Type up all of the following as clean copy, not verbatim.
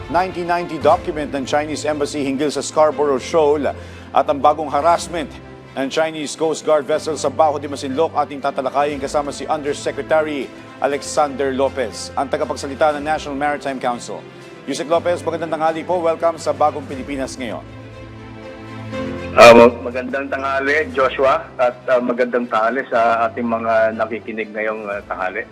1990 document ng Chinese Embassy hinggil sa Scarborough Shoal at ang bagong harassment ng Chinese Coast Guard vessel sa Baho de Masinloc, ating tatalakayin kasama si Undersecretary Alexander Lopez, ang tagapagsalita ng National Maritime Council. Yusek Lopez, magandang tanghali po. Welcome sa Bagong Pilipinas ngayon. Magandang tanghali, Joshua, at magandang tanghali sa ating mga nakikinig ngayong tanghali.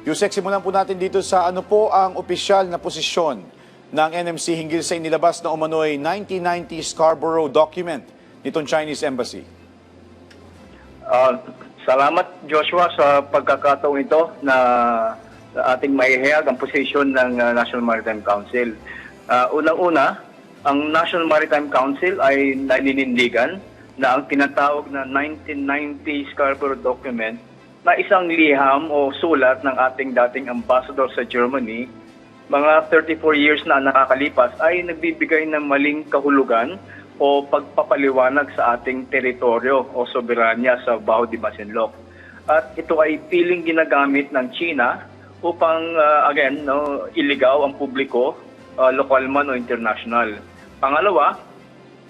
Yusek, simulan po natin dito sa ano po ang opisyal na posisyon ng NMC hinggil sa inilabas na umano'y 1990 Scarborough document nitong Chinese Embassy. Salamat, Joshua, sa pagkakataong ito na ating maihayag ang posisyon ng National Maritime Council. Unang-una, ang National Maritime Council ay naninindigan na ang tinatawag na 1990 Scarborough document na isang liham o sulat ng ating dating ambassador sa Germany, mga 34 years na nakakalipas, ay nagbibigay ng maling kahulugan o pagpapaliwanag sa ating teritoryo o soberanya sa Baho de Masinloc. At ito ay piling ginagamit ng China upang, iligaw ang publiko, lokal man o international. Pangalawa,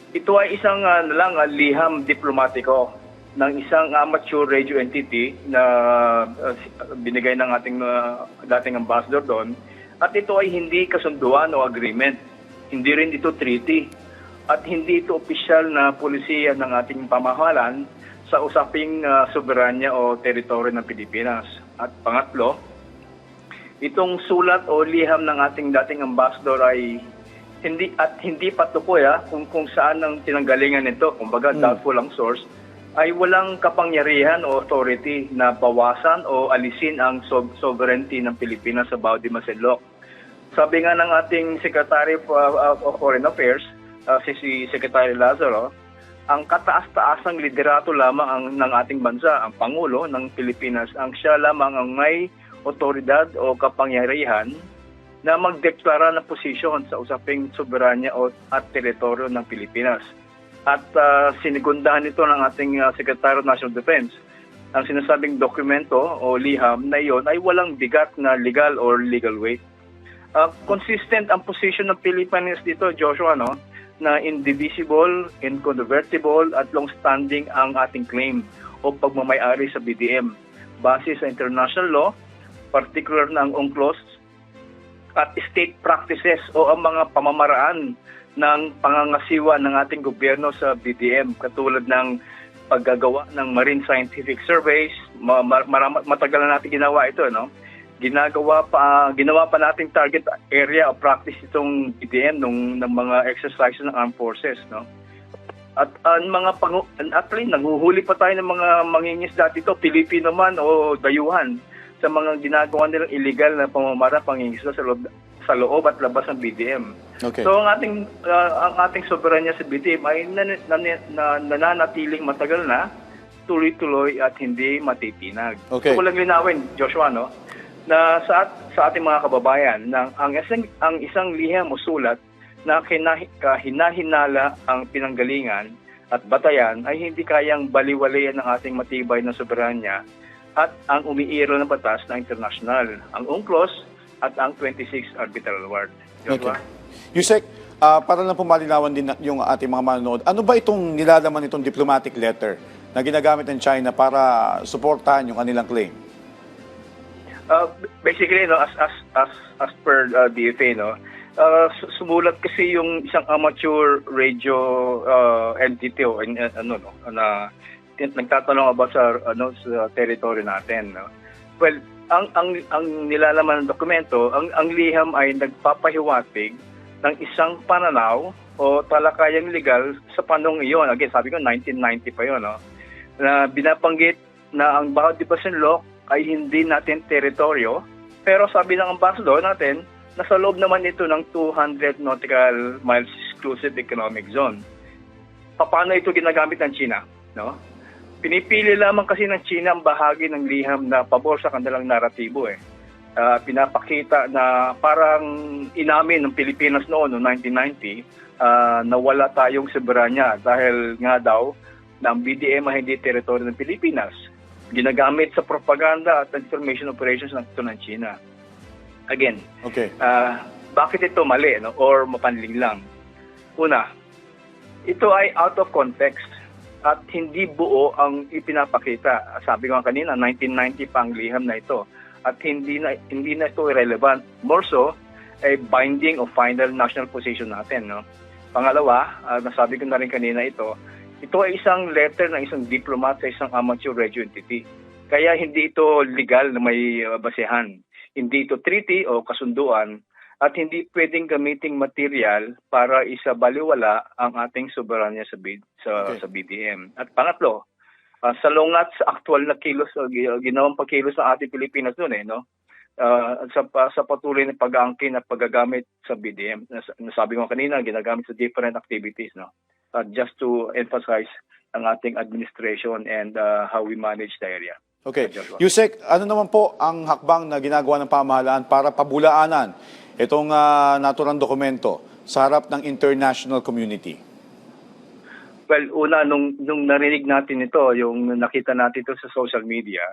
ito ay isang liham diplomatiko ng isang amateur radio entity na binigay ng ating dating ambassador doon. At ito ay hindi kasunduan o agreement. Hindi rin ito treaty. At hindi ito opisyal na polisiya ng ating pamahalaan sa usaping soberanya o teritoryo ng Pilipinas. At pangatlo, itong sulat o liham ng ating dating ambassador ay hindi patukoy kung saan ang tinanggalingan nito, kumbaga doubtful ang source, ay walang kapangyarihan o authority na bawasan o alisin ang sovereignty ng Pilipinas sa Baho de Masinloc. Sabi nga ng ating Secretary of Foreign Affairs, si Secretary Lazaro, ang kataas-taasang liderato lamang ng ating bansa, ang Pangulo ng Pilipinas, ang siya lamang ang may otoridad o kapangyarihan na magdeklara ng posisyon sa usaping soberanya at teritoryo ng Pilipinas. At sinigundahan ito ng ating Secretary of National Defense. Ang sinasabing dokumento o liham na iyon ay walang bigat na legal or legal weight. Consistent ang position ng Pilipinas dito, Joshua, na indivisible, incontrovertible at long-standing ang ating claim o pagmamayari sa BDM base sa international law, particular na ang UNCLOS at state practices o ang mga pamamaraan ng pangangasiwa ng ating gobyerno sa BDM, katulad ng paggagawa ng marine scientific surveys. Matagal na natin ginawa ito, Ginawa pa nating target area of practice itong BDM ng mga exercises ng armed forces, At nanguhuli pa tayo ng mga mangingisda dito, Pilipino man o dayuhan, sa mga ginagawa nilang illegal na pamamara pangingisda sa loob at labas ng BDM. Okay. So ang ating soberanya sa BDM ay nananatiling matagal na, tuloy-tuloy at hindi matitinag. Okay. So walang linawin, Joshua, na sa ating mga kababayan ang isang liham o sulat na hinahinala ang pinanggalingan at batayan ay hindi kayang baliwalayan ng ating matibay na soberanya at ang umiiro ng batas na international, ang UNCLOS at ang 26 Arbitral Award. Okay. Yusek, para lang po malinawan din yung ating mga manonood, ano ba itong nilalaman itong diplomatic letter na ginagamit ng China para suportahan yung kanilang claim? Basically, as per DFA, sumulat kasi yung isang amateur radio entity na nagtatanong about sa territory natin. Well, ang nilalaman ng dokumento, ang liham ay nagpapahiwatig ng isang pananaw o talakayang legal sa panahong iyon. Again, sabi ko 1990 pa yun, na binabanggit na ang Baho de Masinloc ay hindi natin teritoryo, pero sabi ng ambassador natin, nasa loob naman ito ng 200 nautical miles exclusive economic zone. Paano ito ginagamit ng China? Pinipili lamang kasi ng China ang bahagi ng liham na pabor sa kanilang naratibo. Pinapakita na parang inamin ng Pilipinas noong 1990 na wala tayong soberanya dahil nga daw na ang BDM ay hindi teritoryo ng Pilipinas. Ginagamit sa propaganda at information operations ng China. Again, Okay. Bakit ito mali, no? Or mapanling lang? Una, ito ay out of context at hindi buo ang ipinapakita. Sabi ko nga kanina, 1990 pa ang liham na ito at hindi na ito irrelevant. More so, a binding of final national position natin. No? Pangalawa, nasabi ko na rin kanina ito ay isang letter ng isang diplomat sa isang amateur radio entity. Kaya hindi ito legal na may basehan. Hindi ito treaty o kasunduan at hindi pwedeng gamiting material para isabaliwala ang ating soberanya sa BDM. At pangatlo, salungat sa aktual na kilos, ginawang pagkilos ng ating Pilipinas noon no? Sa patuloy na pag-aangkin at paggagamit sa BDM. Nasabi ko kanina, ginagamit sa different activities. No? Just to emphasize ang ating administration and how we manage the area. Okay. Yusek, ano naman po ang hakbang na ginagawa ng pamahalaan para pabulaanan itong naturang dokumento sa harap ng international community? Well, una, nung narinig natin ito, yung nakita natin ito sa social media,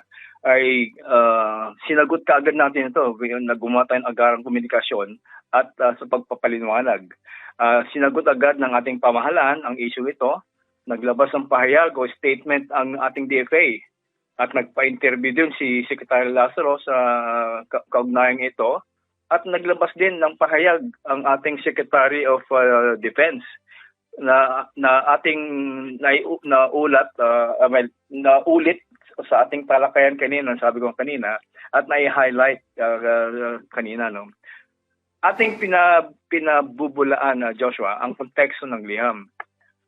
ay sinagot kaagad natin ito. Naggumawa tayong agarang komunikasyon at sa pagpapaliwanag. Sinagot agad ng ating pamahalaan ang issue ito. Naglabas ng pahayag o statement ang ating DFA. At nagpa-interview din si Secretary Lazaro sa kaugnayang ito. At naglabas din ng pahayag ang ating Secretary of Defense na ating naulit sa ating talakayan kanina, sabi ko kanina, at na-highlight kanina. No? Ating pinabubulaan, Joshua, ang konteksto ng liham.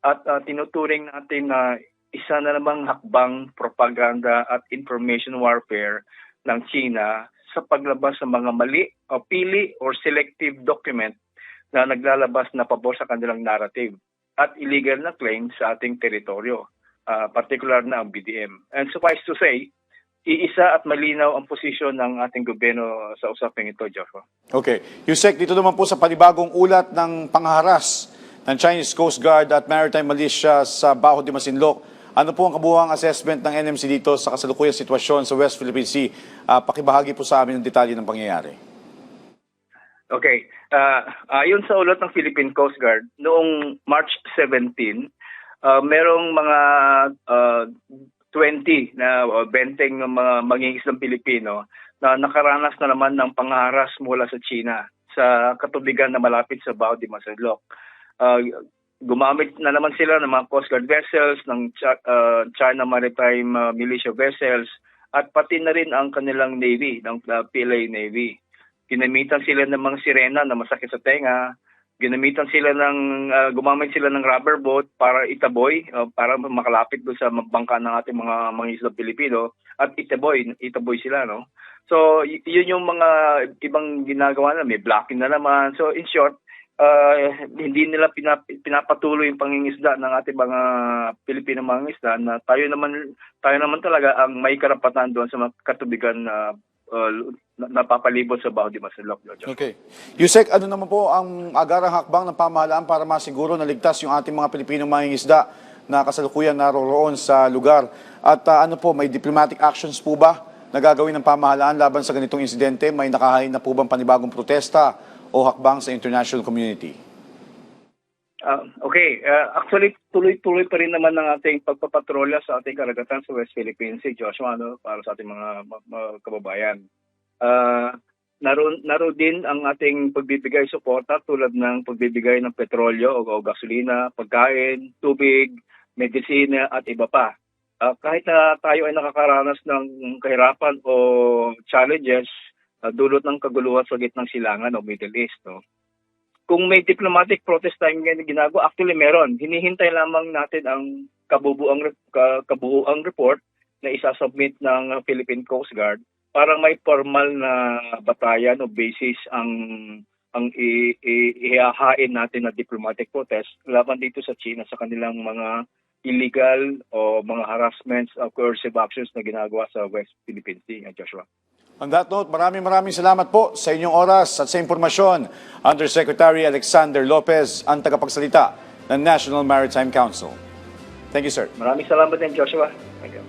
At tinuturing natin na isa na namang hakbang propaganda at information warfare ng China sa paglabas ng mga mali o pili or selective document na naglalabas na pabor sa kanilang narrative at illegal na claim sa ating teritoryo, particular na ang BDM. And suffice to say, iisa at malinaw ang posisyon ng ating gobyerno sa usaping ito, Joshua. Okay. Yusek, dito naman po sa panibagong ulat ng pangharas ng Chinese Coast Guard at Maritime Militia sa Baho de Masinloc, ano po ang kabuuang assessment ng NMC dito sa kasalukuyang sitwasyon sa West Philippine Sea? Pakibahagi po sa amin ang detalye ng pangyayari. Okay. Ayon sa ulat ng Philippine Coast Guard, noong March 17, merong mga 20 na benteng mga mangingisdang Pilipino na nakaranas na naman ng pangharas mula sa China sa katubigan na malapit sa Baho de Masinloc. Gumamit na naman sila ng mga Coast Guard vessels, ng China Maritime Militia vessels, at pati na rin ang kanilang Navy, ng PLA Navy. Ginamitan sila ng mga sirena na masakit sa tenga, gumamit sila ng rubber boat para itaboy, para makalapit doon sa bangka ng ating mga islang Pilipino, at itaboy sila, no? So, yun yung mga ibang ginagawa na, may blocking na naman. So, in short, hindi nila pinapatuloy yung pangingisda ng ating mga Pilipino mangingisda na tayo naman talaga ang may karapatan doon sa mga katubigan na napapalibot sa Baho de Masinloc. Okay. Yusek, ano naman po ang agarang hakbang ng pamahalaan para masiguro na ligtas yung ating mga Pilipino mangingisda na kasalukuyan naroroon sa lugar? At ano po, may diplomatic actions po ba na gagawin ng pamahalaan laban sa ganitong insidente? May nakahain na po bang panibagong protesta o hakbang sa international community? Okay. Actually, tuloy-tuloy pa rin naman ng ating pagpapatrolya sa ating karagatan sa West Philippine Sea, Joshua, para sa ating mga kababayan. Naroon din ang ating pagbibigay suporta tulad ng pagbibigay ng petrolyo o gasolina, pagkain, tubig, medisina at iba pa. Kahit na tayo ay nakakaranas ng kahirapan o challenges, dulot ng kaguluhan sa gitnang silangan o Middle East. No? Kung may diplomatic protest tayong ginagawa, actually meron. Hinihintay lamang natin ang kabuuang report na isasubmit ng Philippine Coast Guard para may formal na batayan o basis ang ihahain natin na diplomatic protest laban dito sa China sa kanilang mga illegal o mga harassments o coercive actions na ginagawa sa West Philippine Sea, Joshua. On that note, maraming salamat po sa inyong oras at sa impormasyon. Undersecretary Alexander Lopez, ang tagapagsalita ng National Maritime Council. Thank you, sir. Maraming salamat din, Joshua. Thank you.